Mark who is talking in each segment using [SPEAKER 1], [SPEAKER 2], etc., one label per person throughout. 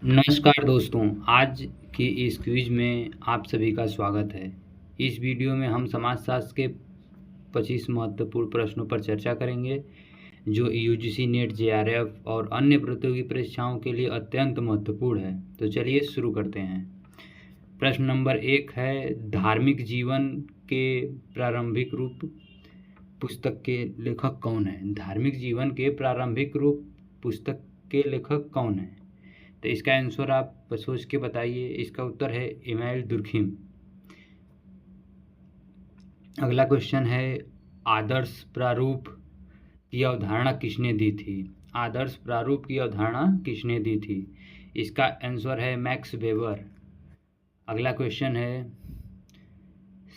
[SPEAKER 1] नमस्कार दोस्तों, आज की इस क्विज में आप सभी का स्वागत है। इस वीडियो में हम समाजशास्त्र के 25 महत्वपूर्ण प्रश्नों पर चर्चा करेंगे, जो यूजीसी नेट, जेआरएफ और अन्य प्रतियोगी परीक्षाओं के लिए अत्यंत महत्वपूर्ण है। तो चलिए शुरू करते हैं। प्रश्न नंबर 1 है, धार्मिक जीवन के प्रारंभिक रूप पुस्तक के लेखक कौन है? धार्मिक जीवन के प्रारंभिक रूप पुस्तक के लेखक कौन है? तो इसका आंसर आप सोच के बताइए। इसका उत्तर है इमाइल दुर्खिम। अगला क्वेश्चन है, आदर्श प्रारूप की अवधारणा किसने दी थी? आदर्श प्रारूप की अवधारणा किसने दी थी? इसका आंसर है मैक्स वेबर। अगला क्वेश्चन है,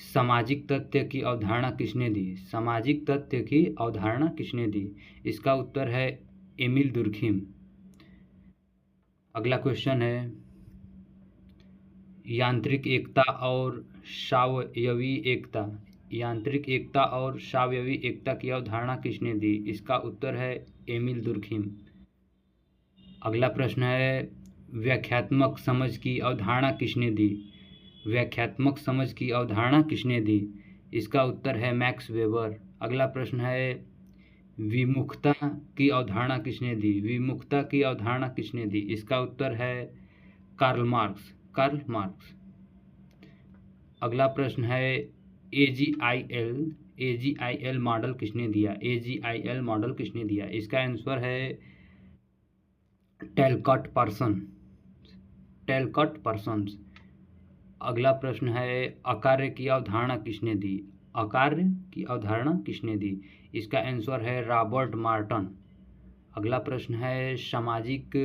[SPEAKER 1] सामाजिक तथ्य की अवधारणा किसने दी? सामाजिक तथ्य की अवधारणा किसने दी? इसका उत्तर है एमिल दुर्खिम। अगला क्वेश्चन है, यांत्रिक एकता और सावयवी एकता यांत्रिक एकता और सावयवी एकता की अवधारणा किसने दी? इसका उत्तर है एमिल दुर्खिम। अगला प्रश्न है, व्याख्यात्मक समझ की अवधारणा किसने दी? व्याख्यात्मक समझ की अवधारणा किसने दी? इसका उत्तर है मैक्स वेबर। अगला प्रश्न है, विमुखता की अवधारणा किसने दी? विमुखता की अवधारणा किसने दी? इसका उत्तर है कार्ल मार्क्स। अगला प्रश्न है, एजीआईएल मॉडल किसने दिया? एजीआईएल मॉडल किसने दिया? इसका आंसर है टैलकॉट पर्सन्स। अगला प्रश्न है, अकार्य की अवधारणा किसने दी? अकार्य की अवधारणा किसने दी? इसका आंसर है रॉबर्ट मार्टन। अगला प्रश्न है, सामाजिक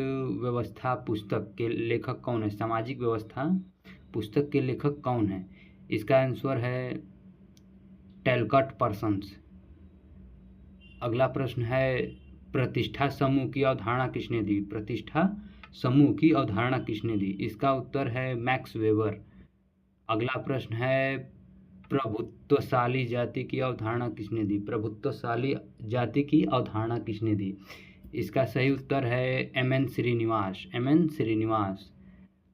[SPEAKER 1] व्यवस्था पुस्तक के लेखक कौन है? सामाजिक व्यवस्था पुस्तक के लेखक कौन है? इसका आंसर है टैलकॉट पर्सन्स। अगला प्रश्न है, प्रतिष्ठा समूह की अवधारणा किसने दी? प्रतिष्ठा समूह की अवधारणा किसने दी? इसका उत्तर है मैक्स वेबर। अगला प्रश्न है, प्रभुत्वशाली जाति की अवधारणा किसने दी? प्रभुत्वशाली जाति की अवधारणा किसने दी? इसका सही उत्तर है एम.एन. श्रीनिवास।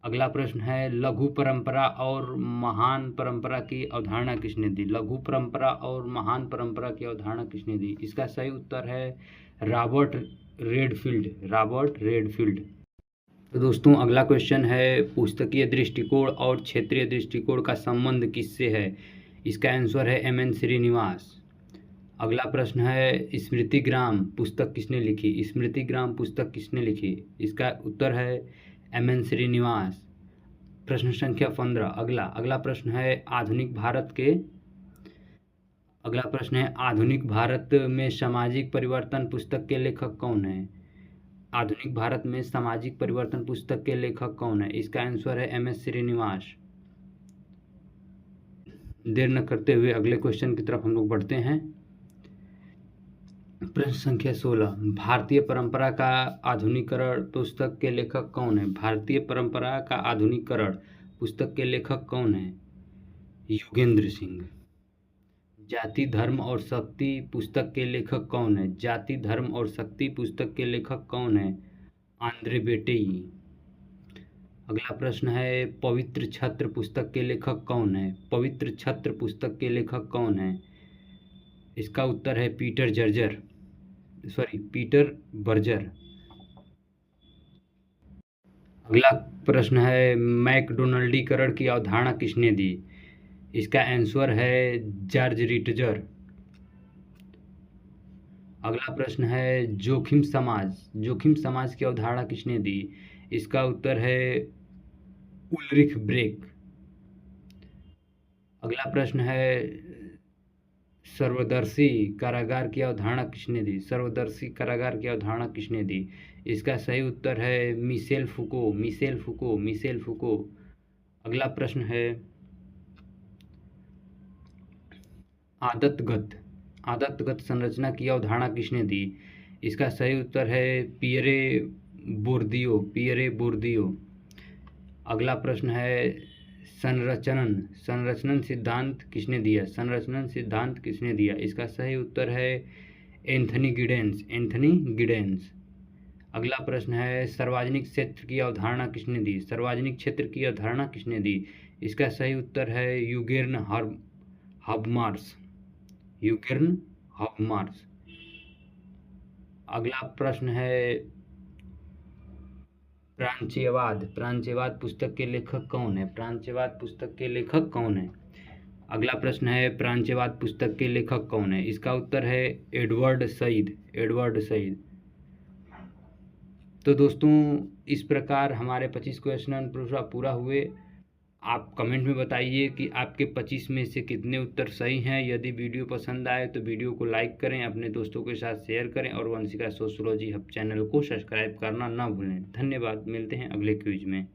[SPEAKER 1] अगला प्रश्न है, लघु परंपरा और महान परंपरा की अवधारणा किसने दी? लघु परंपरा और महान परंपरा की अवधारणा किसने दी? इसका सही उत्तर है रॉबर्ट रेडफील्ड। तो दोस्तों, अगला क्वेश्चन है, पुस्तकीय दृष्टिकोण और क्षेत्रीय दृष्टिकोण का संबंध किससे है? इसका आंसर है एम.एन. श्रीनिवास। अगला प्रश्न है, स्मृतिग्राम पुस्तक किसने लिखी? स्मृतिग्राम पुस्तक किसने लिखी? इसका उत्तर है एम.एन. श्रीनिवास। प्रश्न संख्या 15। अगला प्रश्न है, आधुनिक भारत में सामाजिक परिवर्तन पुस्तक के लेखक कौन है? आधुनिक भारत में सामाजिक परिवर्तन पुस्तक के लेखक कौन है? इसका आंसर है एम.एस. श्रीनिवास। देर न करते हुए अगले क्वेश्चन की तरफ हम लोग बढ़ते हैं। प्रश्न संख्या 16, भारतीय परंपरा का आधुनिकीकरण पुस्तक के लेखक कौन है? भारतीय परंपरा का आधुनिकीकरण पुस्तक के लेखक कौन है? योगेंद्र सिंह। जाति धर्म और शक्ति पुस्तक के लेखक कौन है? जाति धर्म और शक्ति पुस्तक के लेखक कौन है? आंद्रे बेटेई। अगला प्रश्न है, पवित्र छत्र पुस्तक के लेखक कौन है? पवित्र छत्र पुस्तक के लेखक कौन है? इसका उत्तर है पीटर बर्जर। अगला प्रश्न है, मैकडोनल्डीकरण की अवधारणा किसने दी? इसका आंसर है जॉर्ज रिटजर। अगला प्रश्न है, जोखिम समाज की अवधारणा किसने दी? इसका उत्तर है उल्रिख ब्रेक। अगला प्रश्न है, सर्वदर्शी कारागार की अवधारणा किसने दी? सर्वदर्शी कारागार की अवधारणा किसने दी? इसका सही उत्तर है मिशेल फुको। अगला प्रश्न है, आदतगत संरचना की अवधारणा किसने दी? इसका सही उत्तर है पियरे बोर्दियो। अगला प्रश्न है, संरचनन सिद्धांत किसने दिया? इसका सही उत्तर है एंथनी गिडेंस। अगला प्रश्न है सार्वजनिक क्षेत्र की अवधारणा किसने दी? सार्वजनिक क्षेत्र की अवधारणा किसने दी? इसका सही उत्तर है यूगेर्न हबर्मास। यूगेर्न हबर्मास। अगला प्रश्न है प्राच्यवाद। प्राच्यवाद पुस्तक के लेखक कौन है? प्राच्यवाद पुस्तक के लेखक कौन है? अगला प्रश्न है प्राच्यवाद पुस्तक के लेखक कौन है? इसका उत्तर है एडवर्ड सईद। Edward Said. तो दोस्तों इस प्रकार हमारे 25 क्वेश्चन पूरा हुए। आप कमेंट में बताइए कि आपके 25 में से कितने उत्तर सही हैं। यदि वीडियो पसंद आए तो वीडियो को लाइक करें, अपने दोस्तों के साथ शेयर करें और वंशिका सोशियोलॉजी हब चैनल को सब्सक्राइब करना ना भूलें। धन्यवाद। मिलते हैं अगले क्विज में।